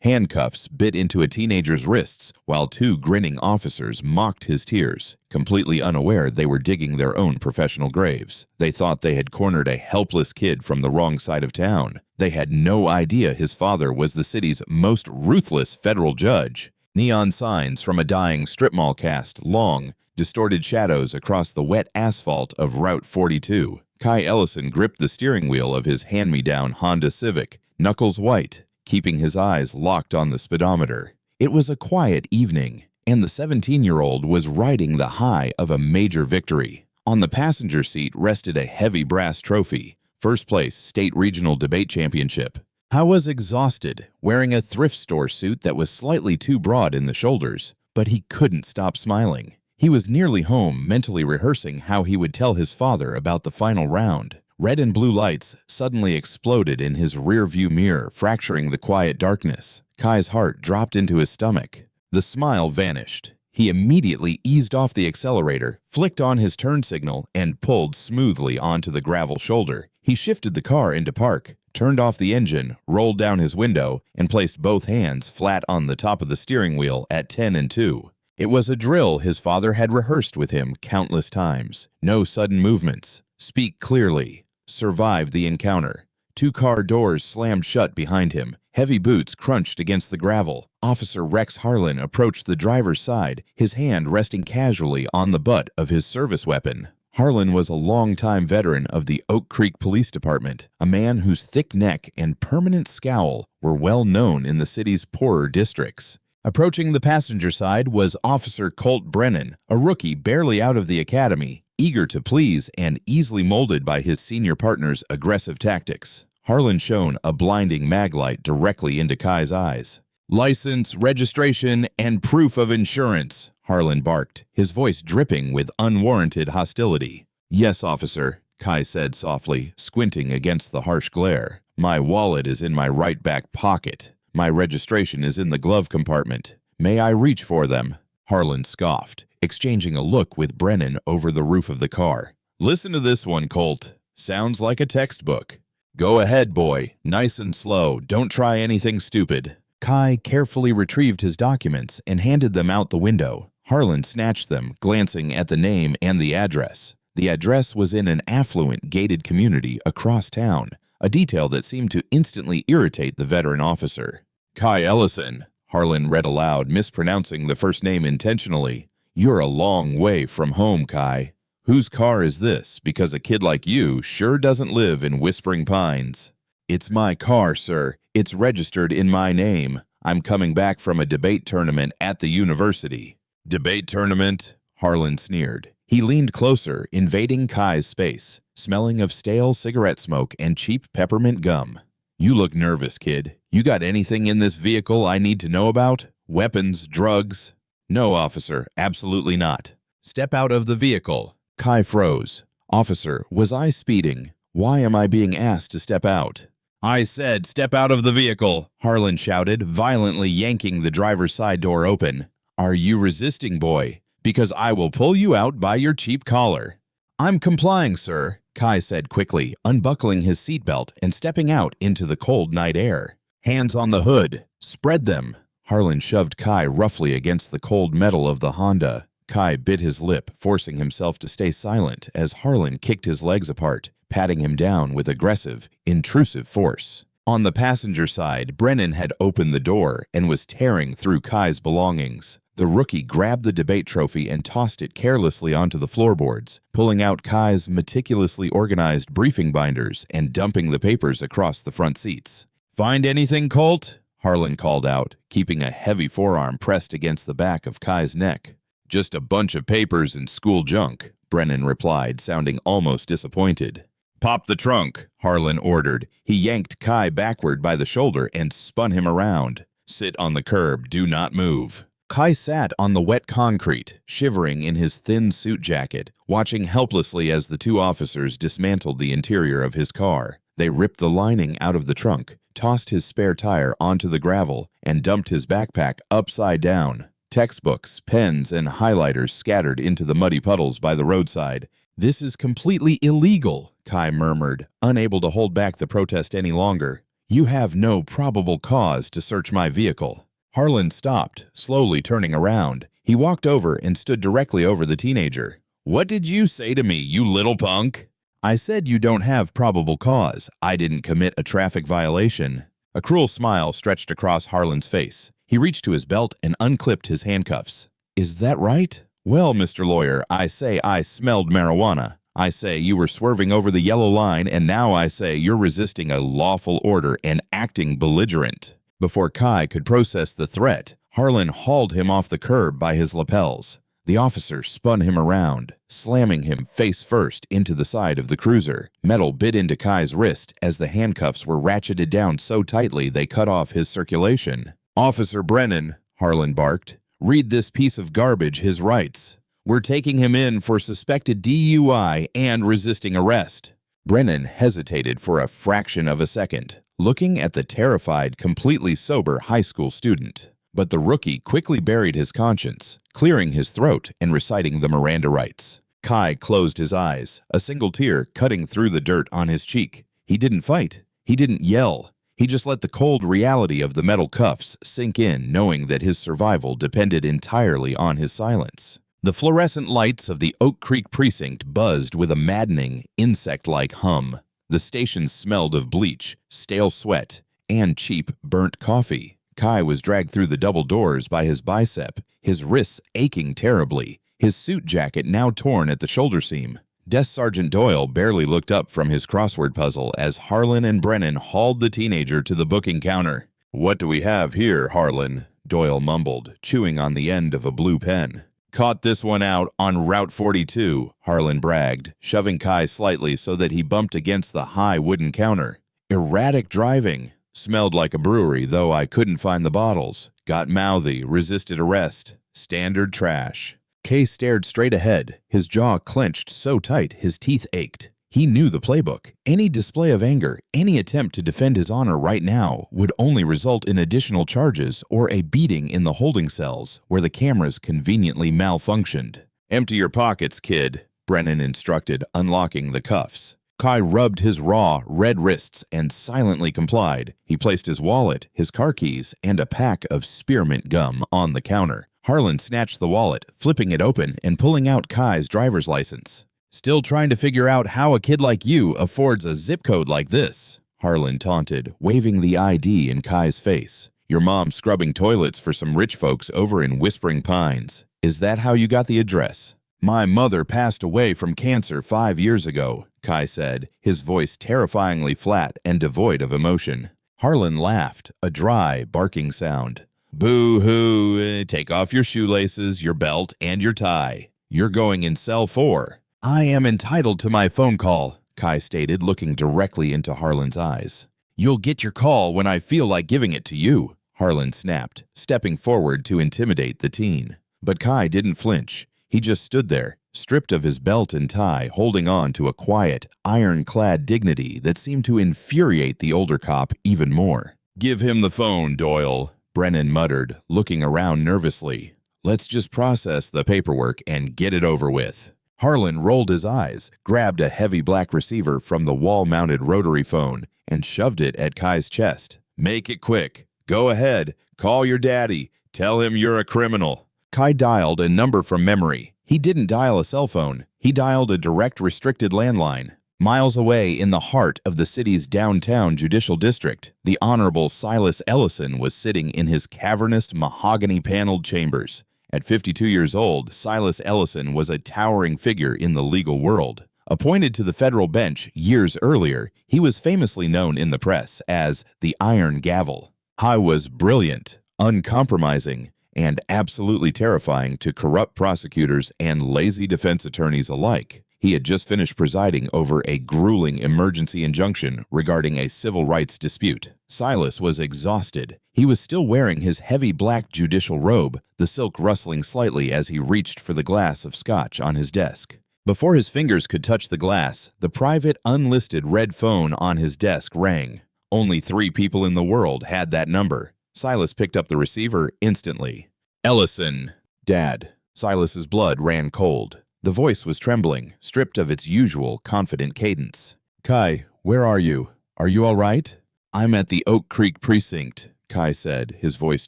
Handcuffs bit into a teenager's wrists while two grinning officers mocked his tears, completely unaware they were digging their own professional graves. They thought they had cornered a helpless kid from the wrong side of town. They had no idea his father was the city's most ruthless federal judge. Neon signs from a dying strip mall cast long, distorted shadows across the wet asphalt of Route 42. Kai Ellison gripped the steering wheel of his hand-me-down Honda Civic, knuckles white, keeping his eyes locked on the speedometer. It was a quiet evening, and the 17-year-old was riding the high of a major victory. On the passenger seat rested a heavy brass trophy, first place state regional debate championship. Kai was exhausted, wearing a thrift store suit that was slightly too broad in the shoulders, but he couldn't stop smiling. He was nearly home, mentally rehearsing how he would tell his father about the final round. Red and blue lights suddenly exploded in his rear-view mirror, fracturing the quiet darkness. Kai's heart dropped into his stomach. The smile vanished. He immediately eased off the accelerator, flicked on his turn signal, and pulled smoothly onto the gravel shoulder. He shifted the car into park, turned off the engine, rolled down his window, and placed both hands flat on the top of the steering wheel at 10 and 2. It was a drill his father had rehearsed with him countless times. No sudden movements. Speak clearly. Survive the encounter. Two car doors slammed shut behind him. Heavy boots crunched against the gravel. Officer Rex Harlan approached the driver's side, his hand resting casually on the butt of his service weapon. Harlan was a longtime veteran of the Oak Creek Police Department, a man whose thick neck and permanent scowl were well known in the city's poorer districts. Approaching the passenger side was Officer Colt Brennan, a rookie barely out of the academy, eager to please and easily molded by his senior partner's aggressive tactics. Harlan shone a blinding maglite directly into Kai's eyes. "License, registration, and proof of insurance," Harlan barked, his voice dripping with unwarranted hostility. "Yes, officer," Kai said softly, squinting against the harsh glare. "My wallet is in my right back pocket. My registration is in the glove compartment. May I reach for them?" Harlan scoffed, exchanging a look with Brennan over the roof of the car. "Listen to this one, Colt. Sounds like a textbook." "Go ahead, boy. Nice and slow. Don't try anything stupid." Kai carefully retrieved his documents and handed them out the window. Harlan snatched them, glancing at the name and the address. The address was in an affluent, gated community across town, a detail that seemed to instantly irritate the veteran officer. "Kai Ellison," Harlan read aloud, mispronouncing the first name intentionally. "You're a long way from home, Kai. Whose car is this? Because a kid like you sure doesn't live in Whispering Pines." "It's my car, sir. It's registered in my name. I'm coming back from a debate tournament at the university." "Debate tournament?" Harlan sneered. He leaned closer, invading Kai's space, smelling of stale cigarette smoke and cheap peppermint gum. "You look nervous, kid. You got anything in this vehicle I need to know about? Weapons, drugs?" "No, officer, absolutely not." "Step out of the vehicle." Kai froze. "Officer, was I speeding? Why am I being asked to step out?" "I said step out of the vehicle," Harlan shouted, violently yanking the driver's side door open. "Are you resisting, boy? Because I will pull you out by your cheap collar." "I'm complying, sir," Kai said quickly, unbuckling his seatbelt and stepping out into the cold night air. "Hands on the hood. Spread them." Harlan shoved Kai roughly against the cold metal of the Honda. Kai bit his lip, forcing himself to stay silent as Harlan kicked his legs apart, patting him down with aggressive, intrusive force. On the passenger side, Brennan had opened the door and was tearing through Kai's belongings. The rookie grabbed the debate trophy and tossed it carelessly onto the floorboards, pulling out Kai's meticulously organized briefing binders and dumping the papers across the front seats. "Find anything, Colt?" Harlan called out, keeping a heavy forearm pressed against the back of Kai's neck. "Just a bunch of papers and school junk," Brennan replied, sounding almost disappointed. "Pop the trunk," Harlan ordered. He yanked Kai backward by the shoulder and spun him around. "Sit on the curb. Do not move." Kai sat on the wet concrete, shivering in his thin suit jacket, watching helplessly as the two officers dismantled the interior of his car. They ripped the lining out of the trunk, tossed his spare tire onto the gravel, and dumped his backpack upside down. Textbooks, pens, and highlighters scattered into the muddy puddles by the roadside. "This is completely illegal," Kai murmured, unable to hold back the protest any longer. You have no probable cause to search my vehicle." Harlan stopped, slowly turning around. He walked over and stood directly over the teenager. "What did you say to me, you little punk?" "I said you don't have probable cause. I didn't commit a traffic violation." A cruel smile stretched across Harlan's face. He reached to his belt and unclipped his handcuffs. "Is that right?" "Well, Mr. Lawyer, I say I smelled marijuana. I say you were swerving over the yellow line, and now I say you're resisting a lawful order and acting belligerent." Before Kai could process the threat, Harlan hauled him off the curb by his lapels. The officer spun him around, slamming him face first into the side of the cruiser. Metal bit into Kai's wrist as the handcuffs were ratcheted down so tightly they cut off his circulation. "Officer Brennan," Harlan barked, "read this piece of garbage his rights. We're taking him in for suspected DUI and resisting arrest." Brennan hesitated for a fraction of a second, looking at the terrified, completely sober high school student. But the rookie quickly buried his conscience, clearing his throat and reciting the Miranda rights. Kai closed his eyes, a single tear cutting through the dirt on his cheek. He didn't fight. He didn't yell. He just let the cold reality of the metal cuffs sink in, knowing that his survival depended entirely on his silence. The fluorescent lights of the Oak Creek precinct buzzed with a maddening, insect-like hum. The station smelled of bleach, stale sweat, and cheap, burnt coffee. Kai was dragged through the double doors by his bicep, his wrists aching terribly, his suit jacket now torn at the shoulder seam. Desk Sergeant Doyle barely looked up from his crossword puzzle as Harlan and Brennan hauled the teenager to the booking counter. "What do we have here, Harlan?" Doyle mumbled, chewing on the end of a blue pen. "Caught this one out on Route 42, Harlan bragged, shoving Kai slightly so that he bumped against the high wooden counter. "Erratic driving. Smelled like a brewery, though I couldn't find the bottles. Got mouthy, resisted arrest. Standard trash." Kay stared straight ahead, his jaw clenched so tight his teeth ached. He knew the playbook. Any display of anger, any attempt to defend his honor right now would only result in additional charges or a beating in the holding cells where the cameras conveniently malfunctioned. "Empty your pockets, kid," Brennan instructed, unlocking the cuffs. Kai rubbed his raw, red wrists and silently complied. He placed his wallet, his car keys, and a pack of spearmint gum on the counter. Harlan snatched the wallet, flipping it open and pulling out Kai's driver's license. "Still trying to figure out how a kid like you affords a zip code like this," Harlan taunted, waving the ID in Kai's face. "Your mom scrubbing toilets for some rich folks over in Whispering Pines. Is that how you got the address?" "My mother passed away from cancer 5 years ago," Kai said, his voice terrifyingly flat and devoid of emotion. Harlan laughed, a dry, barking sound. "Boo-hoo, take off your shoelaces, your belt, and your tie. You're going in cell 4. "I am entitled to my phone call," Kai stated, looking directly into Harlan's eyes. "You'll get your call when I feel like giving it to you," Harlan snapped, stepping forward to intimidate the teen. But Kai didn't flinch. He just stood there, stripped of his belt and tie, holding on to a quiet, ironclad dignity that seemed to infuriate the older cop even more. "Give him the phone, Doyle," Brennan muttered, looking around nervously. "Let's just process the paperwork and get it over with." Harlan rolled his eyes, grabbed a heavy black receiver from the wall-mounted rotary phone, and shoved it at Kai's chest. "Make it quick. Go ahead. Call your daddy. Tell him you're a criminal." Kai dialed a number from memory. He didn't dial a cell phone. He dialed a direct restricted landline. Miles away in the heart of the city's downtown judicial district, the Honorable Silas Ellison was sitting in his cavernous, mahogany-paneled chambers. At 52 years old, Silas Ellison was a towering figure in the legal world. Appointed to the federal bench years earlier, he was famously known in the press as the Iron Gavel. He was brilliant, uncompromising, and absolutely terrifying to corrupt prosecutors and lazy defense attorneys alike. He had just finished presiding over a grueling emergency injunction regarding a civil rights dispute. Silas was exhausted. He was still wearing his heavy black judicial robe, the silk rustling slightly as he reached for the glass of scotch on his desk. Before his fingers could touch the glass, the private, unlisted red phone on his desk rang. Only 3 people in the world had that number. Silas picked up the receiver instantly. "Ellison." "Dad." Silas's blood ran cold. The voice was trembling, stripped of its usual confident cadence. "Kai, where are you? Are you all right?" I'm at the Oak Creek precinct, Kai said, his voice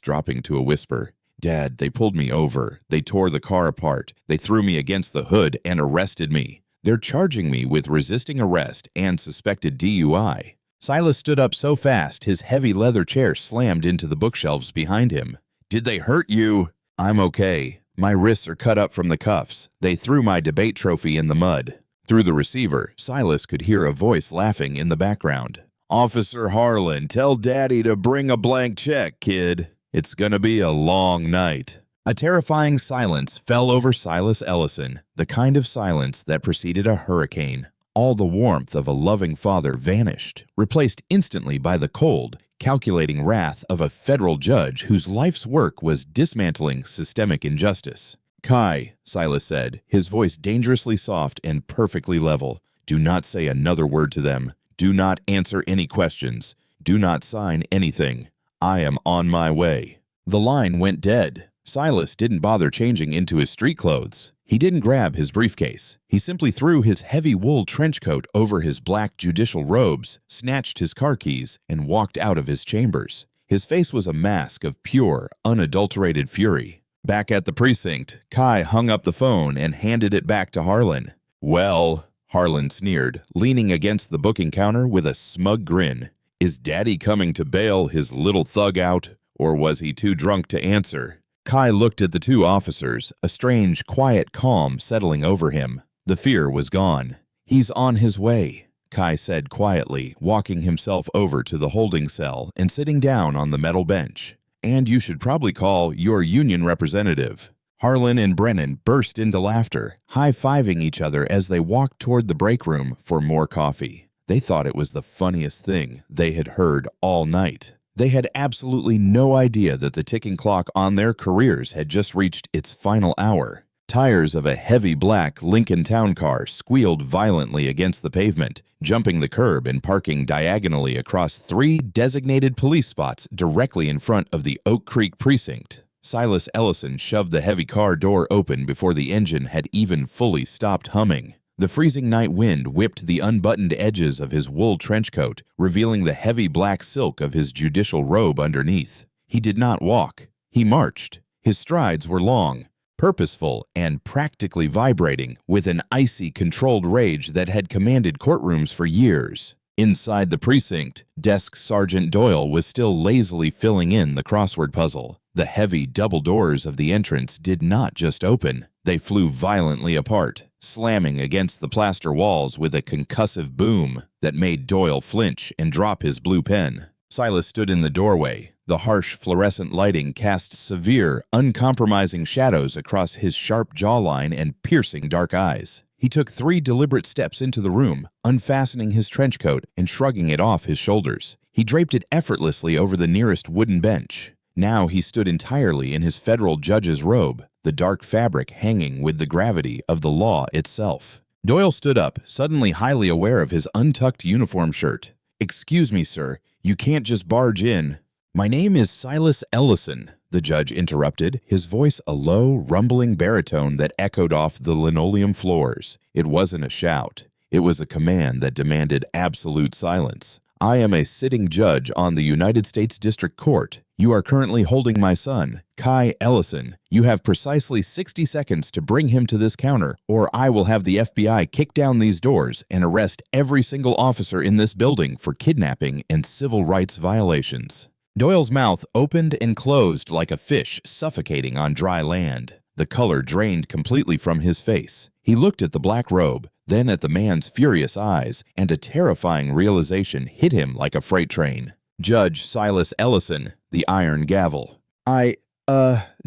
dropping to a whisper. Dad, they pulled me over. They tore the car apart. They threw me against the hood and arrested me. They're charging me with resisting arrest and suspected DUI. Silas stood up so fast his heavy leather chair slammed into the bookshelves behind him. Did they hurt you? I'm okay. My wrists are cut up from the cuffs. They threw my debate trophy in the mud. Through the receiver, Silas could hear a voice laughing in the background. Officer Harlan, tell Daddy to bring a blank check, kid. It's gonna be a long night. A terrifying silence fell over Silas Ellison, the kind of silence that preceded a hurricane. All the warmth of a loving father vanished, replaced instantly by the cold, calculating wrath of a federal judge whose life's work was dismantling systemic injustice. Kai, Silas said, his voice dangerously soft and perfectly level, do not say another word to them. Do not answer any questions. Do not sign anything. I am on my way. The line went dead. Silas didn't bother changing into his street clothes. He didn't grab his briefcase. He simply threw his heavy wool trench coat over his black judicial robes, snatched his car keys, and walked out of his chambers. His face was a mask of pure, unadulterated fury. Back at the precinct, Kai hung up the phone and handed it back to Harlan. Well, Harlan sneered, leaning against the booking counter with a smug grin. Is Daddy coming to bail his little thug out, or was he too drunk to answer? Kai looked at the two officers, a strange, quiet calm settling over him. The fear was gone. He's on his way, Kai said quietly, walking himself over to the holding cell and sitting down on the metal bench. And you should probably call your union representative. Harlan and Brennan burst into laughter, high-fiving each other as they walked toward the break room for more coffee. They thought it was the funniest thing they had heard all night. They had absolutely no idea that the ticking clock on their careers had just reached its final hour. Tires of a heavy black Lincoln Town car squealed violently against the pavement, jumping the curb and parking diagonally across 3 designated police spots directly in front of the Oak Creek precinct. Silas Ellison shoved the heavy car door open before the engine had even fully stopped humming. The freezing night wind whipped the unbuttoned edges of his wool trench coat, revealing the heavy black silk of his judicial robe underneath. He did not walk. He marched. His strides were long, purposeful, and practically vibrating with an icy, controlled rage that had commanded courtrooms for years. Inside the precinct, Desk Sergeant Doyle was still lazily filling in the crossword puzzle. The heavy double doors of the entrance did not just open. They flew violently apart, slamming against the plaster walls with a concussive boom that made Doyle flinch and drop his blue pen. Silas stood in the doorway. The harsh fluorescent lighting cast severe, uncompromising shadows across his sharp jawline and piercing dark eyes. He took 3 deliberate steps into the room, unfastening his trench coat and shrugging it off his shoulders. He draped it effortlessly over the nearest wooden bench. Now he stood entirely in his federal judge's robe, the dark fabric hanging with the gravity of the law itself. Doyle stood up, suddenly highly aware of his untucked uniform shirt. "Excuse me, sir. You can't just barge in." "My name is Silas Ellison," the judge interrupted, his voice a low, rumbling baritone that echoed off the linoleum floors. It wasn't a shout. It was a command that demanded absolute silence. "I am a sitting judge on the United States District Court. You are currently holding my son, Kai Ellison. You have precisely 60 seconds to bring him to this counter, or I will have the FBI kick down these doors and arrest every single officer in this building for kidnapping and civil rights violations." Doyle's mouth opened and closed like a fish suffocating on dry land. The color drained completely from his face. He looked at the black robe, then at the man's furious eyes, and a terrifying realization hit him like a freight train. "Judge Silas Ellison," the iron gavel.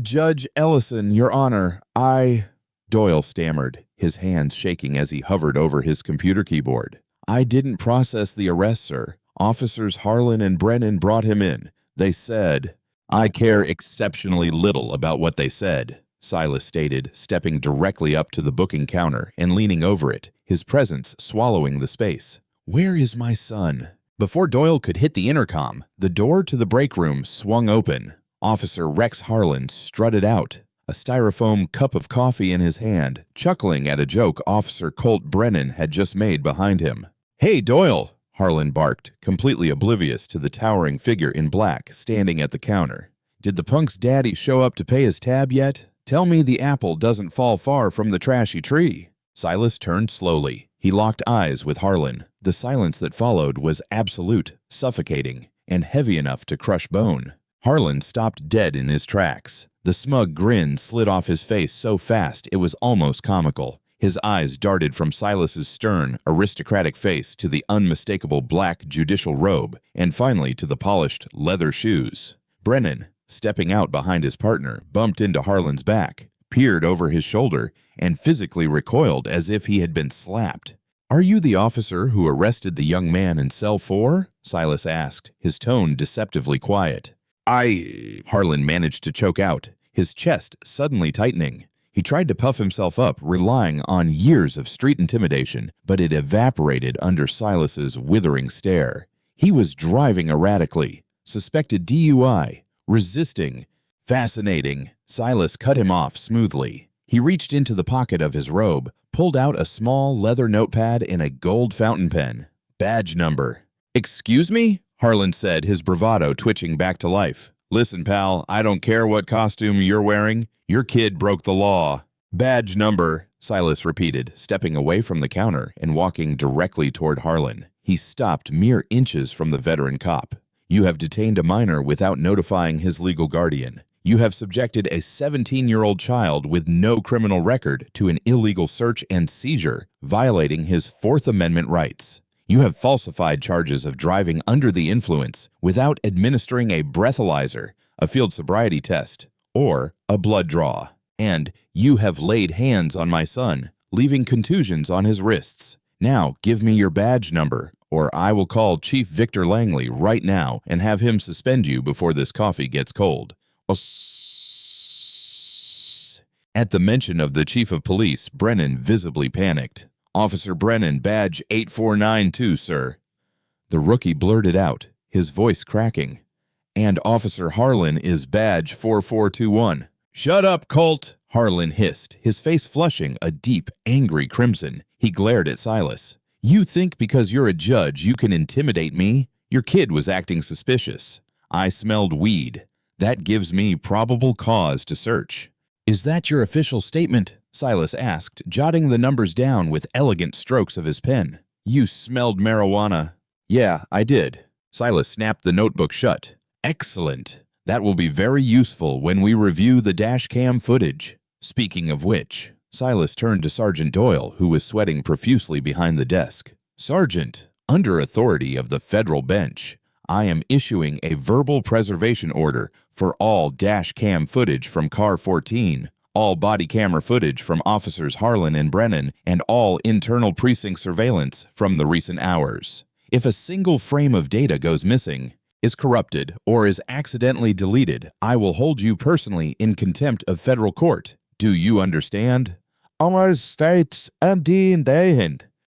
Judge Ellison, Your Honor, Doyle stammered, his hands shaking as he hovered over his computer keyboard. "I didn't process the arrest, sir. Officers Harlan and Brennan brought him in. They said—" "I care exceptionally little about what they said," Silas stated, stepping directly up to the booking counter and leaning over it, his presence swallowing the space. "Where is my son?" Before Doyle could hit the intercom, the door to the break room swung open. Officer Rex Harlan strutted out, a styrofoam cup of coffee in his hand, chuckling at a joke Officer Colt Brennan had just made behind him. "Hey, Doyle!" Harlan barked, completely oblivious to the towering figure in black standing at the counter. "Did the punk's daddy show up to pay his tab yet? Tell me the apple doesn't fall far from the trashy tree." Silas turned slowly. He locked eyes with Harlan. The silence that followed was absolute, suffocating, and heavy enough to crush bone. Harlan stopped dead in his tracks. The smug grin slid off his face so fast it was almost comical. His eyes darted from Silas's stern, aristocratic face to the unmistakable black judicial robe, and finally to the polished leather shoes. Brennan, stepping out behind his partner, bumped into Harlan's back, peered over his shoulder, and physically recoiled as if he had been slapped. "Are you the officer who arrested the young man in cell 4? Silas asked, his tone deceptively quiet. Harlan managed to choke out, his chest suddenly tightening. He tried to puff himself up, relying on years of street intimidation, but it evaporated under Silas's withering stare. He was driving erratically, suspected DUI, resisting. Fascinating. Silas cut him off smoothly. He reached into the pocket of his robe, pulled out a small leather notepad and a gold fountain pen. "Badge number." "Excuse me?" Harlan said, his bravado twitching back to life. "Listen, pal, I don't care what costume you're wearing. Your kid broke the law." "Badge number," Silas repeated, stepping away from the counter and walking directly toward Harlan. He stopped mere inches from the veteran cop. "You have detained a minor without notifying his legal guardian. You have subjected a 17-year-old child with no criminal record to an illegal search and seizure, violating his Fourth Amendment rights. You have falsified charges of driving under the influence without administering a breathalyzer, a field sobriety test, or a blood draw. And you have laid hands on my son, leaving contusions on his wrists. Now give me your badge number, or I will call Chief Victor Langley right now and have him suspend you before this coffee gets cold." At the mention of the chief of police, Brennan visibly panicked. "Officer Brennan, badge 8492, sir." The rookie blurted out, his voice cracking. "And Officer Harlan is badge 4421. "Shut up, Colt," Harlan hissed, his face flushing a deep, angry crimson. He glared at Silas. "You think because you're a judge you can intimidate me? Your kid was acting suspicious. I smelled weed. That gives me probable cause to search." "Is that your official statement?" Silas asked, jotting the numbers down with elegant strokes of his pen. "You smelled marijuana." "Yeah, I did." Silas snapped the notebook shut. "Excellent. That will be very useful when we review the dash cam footage. Speaking of which," Silas turned to Sergeant Doyle, who was sweating profusely behind the desk. "Sergeant, under authority of the federal bench, I am issuing a verbal preservation order for all dash cam footage from car 14, all body camera footage from officers Harlan and Brennan, and all internal precinct surveillance from the recent hours. If a single frame of data goes missing, is corrupted, or is accidentally deleted, I will hold you personally in contempt of federal court. Do you understand?" "Our state's indeed."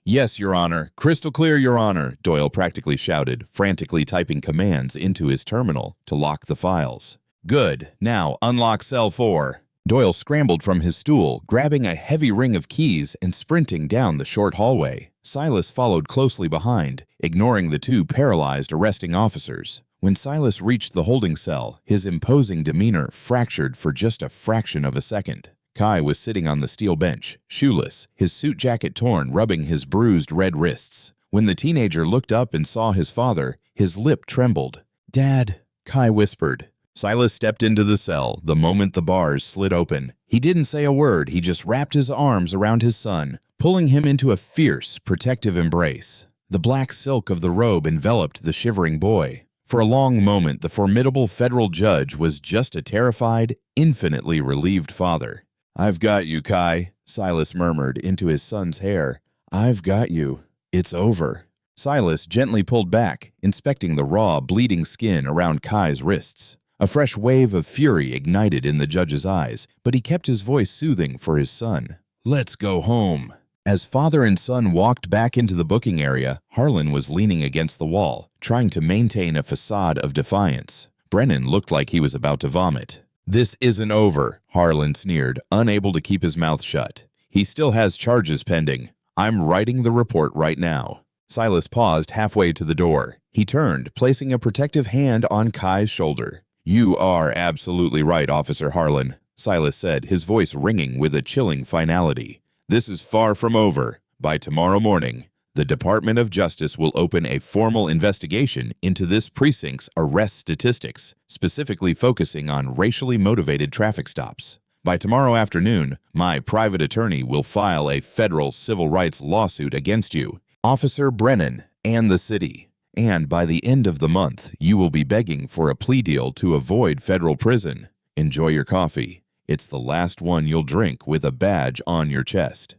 "Yes, Your Honor. Crystal clear, Your Honor," Doyle practically shouted, frantically typing commands into his terminal to lock the files. "Good. Now unlock cell 4. Doyle scrambled from his stool, grabbing a heavy ring of keys and sprinting down the short hallway. Silas followed closely behind, ignoring the two paralyzed arresting officers. When Silas reached the holding cell, his imposing demeanor fractured for just a fraction of a second. Kai was sitting on the steel bench, shoeless, his suit jacket torn, rubbing his bruised red wrists. When the teenager looked up and saw his father, his lip trembled. "Dad," Kai whispered. Silas stepped into the cell the moment the bars slid open. He didn't say a word, he just wrapped his arms around his son, pulling him into a fierce, protective embrace. The black silk of the robe enveloped the shivering boy. For a long moment, the formidable federal judge was just a terrified, infinitely relieved father. "I've got you, Kai," Silas murmured into his son's hair. "I've got you. It's over." Silas gently pulled back, inspecting the raw, bleeding skin around Kai's wrists. A fresh wave of fury ignited in the judge's eyes, but he kept his voice soothing for his son. "Let's go home." As father and son walked back into the booking area, Harlan was leaning against the wall, trying to maintain a facade of defiance. Brennan looked like he was about to vomit. "This isn't over," Harlan sneered, unable to keep his mouth shut. "He still has charges pending. I'm writing the report right now." Silas paused halfway to the door. He turned, placing a protective hand on Kai's shoulder. "You are absolutely right, Officer Harlan," Silas said, his voice ringing with a chilling finality. "This is far from over. By tomorrow morning, the Department of Justice will open a formal investigation into this precinct's arrest statistics, specifically focusing on racially motivated traffic stops. By tomorrow afternoon, my private attorney will file a federal civil rights lawsuit against you, Officer Brennan, and the city. And by the end of the month, you will be begging for a plea deal to avoid federal prison. Enjoy your coffee. It's the last one you'll drink with a badge on your chest."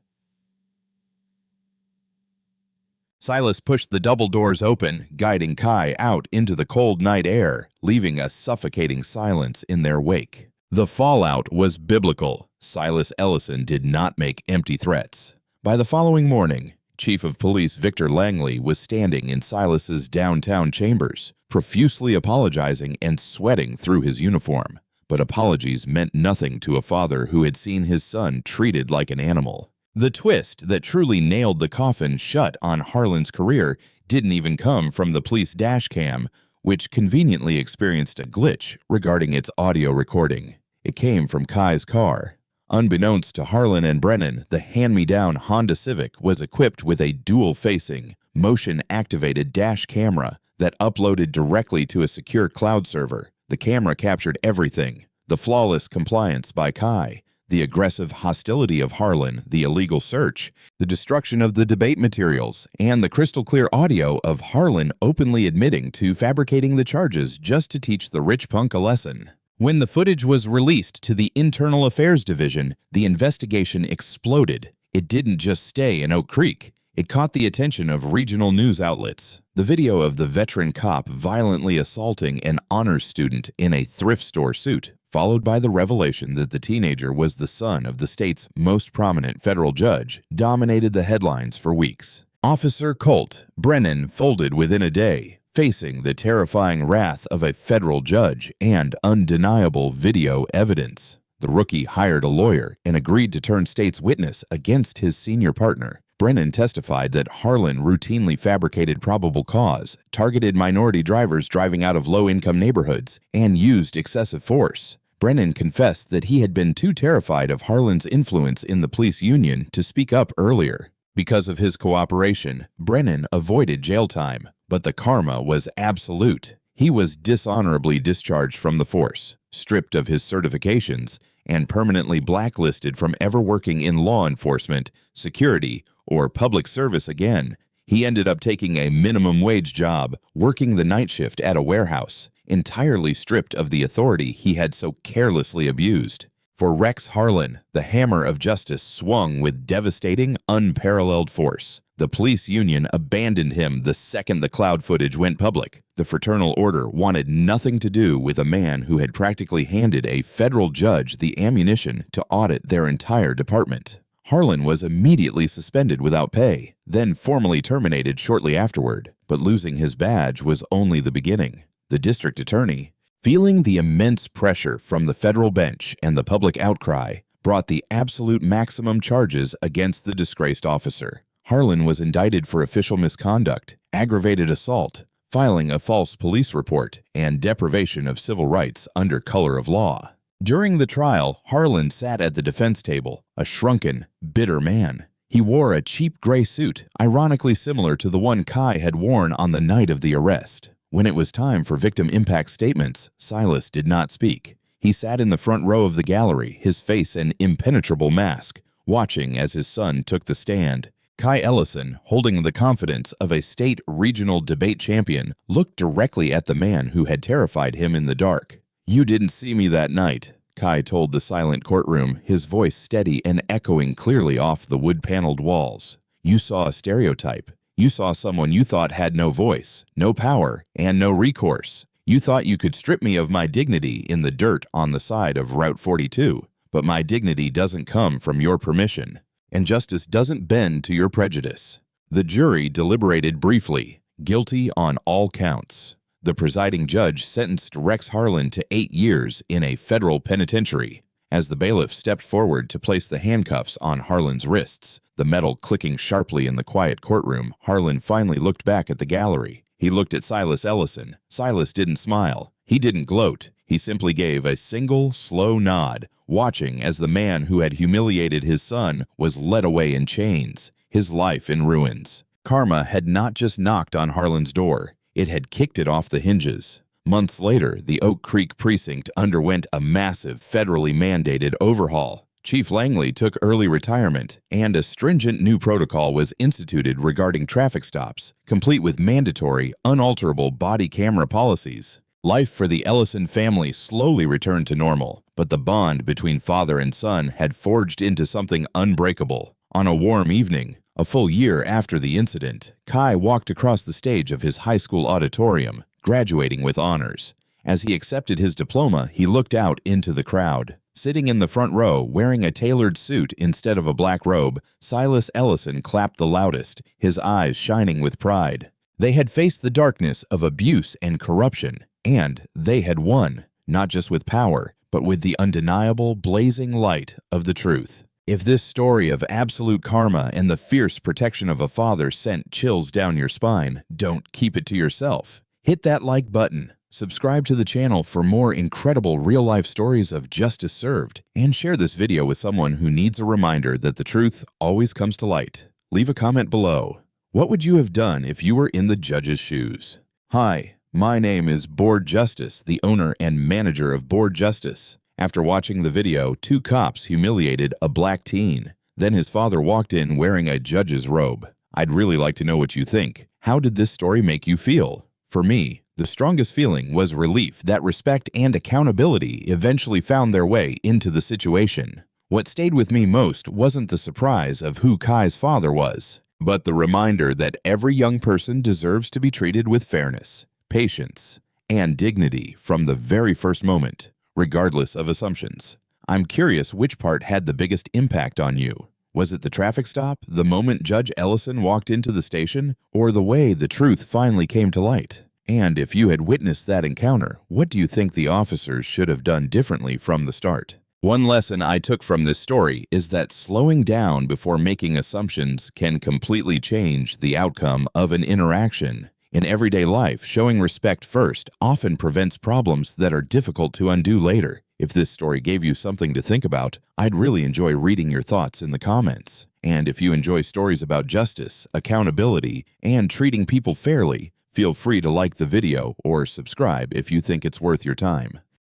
Silas pushed the double doors open, guiding Kai out into the cold night air, leaving a suffocating silence in their wake. The fallout was biblical. Silas Ellison did not make empty threats. By the following morning, Chief of Police Victor Langley was standing in Silas's downtown chambers, profusely apologizing and sweating through his uniform. But apologies meant nothing to a father who had seen his son treated like an animal. The twist that truly nailed the coffin shut on Harlan's career didn't even come from the police dash cam, which conveniently experienced a glitch regarding its audio recording. It came from Kai's car. Unbeknownst to Harlan and Brennan, the hand-me-down Honda Civic was equipped with a dual-facing, motion-activated dash camera that uploaded directly to a secure cloud server. The camera captured everything: the flawless compliance by Kai, the aggressive hostility of Harlan, the illegal search, the destruction of the debate materials, and the crystal-clear audio of Harlan openly admitting to fabricating the charges just to teach the rich punk a lesson. When the footage was released to the Internal Affairs Division, the investigation exploded. It didn't just stay in Oak Creek. It caught the attention of regional news outlets. The video of the veteran cop violently assaulting an honors student in a thrift store suit, followed by the revelation that the teenager was the son of the state's most prominent federal judge, dominated the headlines for weeks. Officer Colt Brennan folded within a day, facing the terrifying wrath of a federal judge and undeniable video evidence. The rookie hired a lawyer and agreed to turn state's witness against his senior partner. Brennan testified that Harlan routinely fabricated probable cause, targeted minority drivers driving out of low-income neighborhoods, and used excessive force. Brennan confessed that he had been too terrified of Harlan's influence in the police union to speak up earlier. Because of his cooperation, Brennan avoided jail time, but the karma was absolute. He was dishonorably discharged from the force, stripped of his certifications, and permanently blacklisted from ever working in law enforcement, security, or public service again. He ended up taking a minimum wage job, working the night shift at a warehouse, entirely stripped of the authority he had so carelessly abused. For Rex Harlan, the hammer of justice swung with devastating, unparalleled force. The police union abandoned him the second the cloud footage went public. The Fraternal Order wanted nothing to do with a man who had practically handed a federal judge the ammunition to audit their entire department. Harlan was immediately suspended without pay, then formally terminated shortly afterward. But losing his badge was only the beginning. The district attorney, feeling the immense pressure from the federal bench and the public outcry, brought the absolute maximum charges against the disgraced officer. Harlan was indicted for official misconduct, aggravated assault, filing a false police report, and deprivation of civil rights under color of law. During the trial, Harlan sat at the defense table, a shrunken, bitter man. He wore a cheap gray suit, ironically similar to the one Kai had worn on the night of the arrest. When it was time for victim impact statements, Silas did not speak. He sat in the front row of the gallery, his face an impenetrable mask, watching as his son took the stand. Kai Ellison, holding the confidence of a state regional debate champion, looked directly at the man who had terrified him in the dark. "You didn't see me that night," Kai told the silent courtroom, his voice steady and echoing clearly off the wood-paneled walls. "You saw a stereotype. You saw someone you thought had no voice, no power, and no recourse. You thought you could strip me of my dignity in the dirt on the side of Route 42, but my dignity doesn't come from your permission, and justice doesn't bend to your prejudice." The jury deliberated briefly, guilty on all counts. The presiding judge sentenced Rex Harlan to 8 years in a federal penitentiary. As the bailiff stepped forward to place the handcuffs on Harlan's wrists, the metal clicking sharply in the quiet courtroom, Harlan finally looked back at the gallery. He looked at Silas Ellison. Silas didn't smile. He didn't gloat. He simply gave a single, slow nod, watching as the man who had humiliated his son was led away in chains, his life in ruins. Karma had not just knocked on Harlan's door. It had kicked it off the hinges. Months later, the Oak Creek precinct underwent a massive, federally mandated overhaul. Chief Langley took early retirement, and a stringent new protocol was instituted regarding traffic stops, complete with mandatory, unalterable body camera policies. Life for the Ellison family slowly returned to normal, but the bond between father and son had forged into something unbreakable. On a warm evening, a full year after the incident, Kai walked across the stage of his high school auditorium, graduating with honors. As he accepted his diploma, he looked out into the crowd. Sitting in the front row, wearing a tailored suit instead of a black robe, Silas Ellison clapped the loudest, his eyes shining with pride. They had faced the darkness of abuse and corruption, and they had won, not just with power, but with the undeniable, blazing light of the truth. If this story of absolute karma and the fierce protection of a father sent chills down your spine, don't keep it to yourself. Hit that like button, subscribe to the channel for more incredible real-life stories of justice served, and share this video with someone who needs a reminder that the truth always comes to light. Leave a comment below. What would you have done if you were in the judge's shoes? Hi, my name is Board Justice, the owner and manager of Board Justice. After watching the video, 2 cops humiliated a black teen. Then his father walked in wearing a judge's robe. I'd really like to know what you think. How did this story make you feel? For me, the strongest feeling was relief that respect and accountability eventually found their way into the situation. What stayed with me most wasn't the surprise of who Kai's father was, but the reminder that every young person deserves to be treated with fairness, patience, and dignity from the very first moment, regardless of assumptions. I'm curious which part had the biggest impact on you. Was it the traffic stop, the moment Judge Ellison walked into the station, or the way the truth finally came to light? And if you had witnessed that encounter, what do you think the officers should have done differently from the start? One lesson I took from this story is that slowing down before making assumptions can completely change the outcome of an interaction. In everyday life, showing respect first often prevents problems that are difficult to undo later. If this story gave you something to think about, I'd really enjoy reading your thoughts in the comments. And if you enjoy stories about justice, accountability, and treating people fairly, feel free to like the video or subscribe if you think it's worth your time.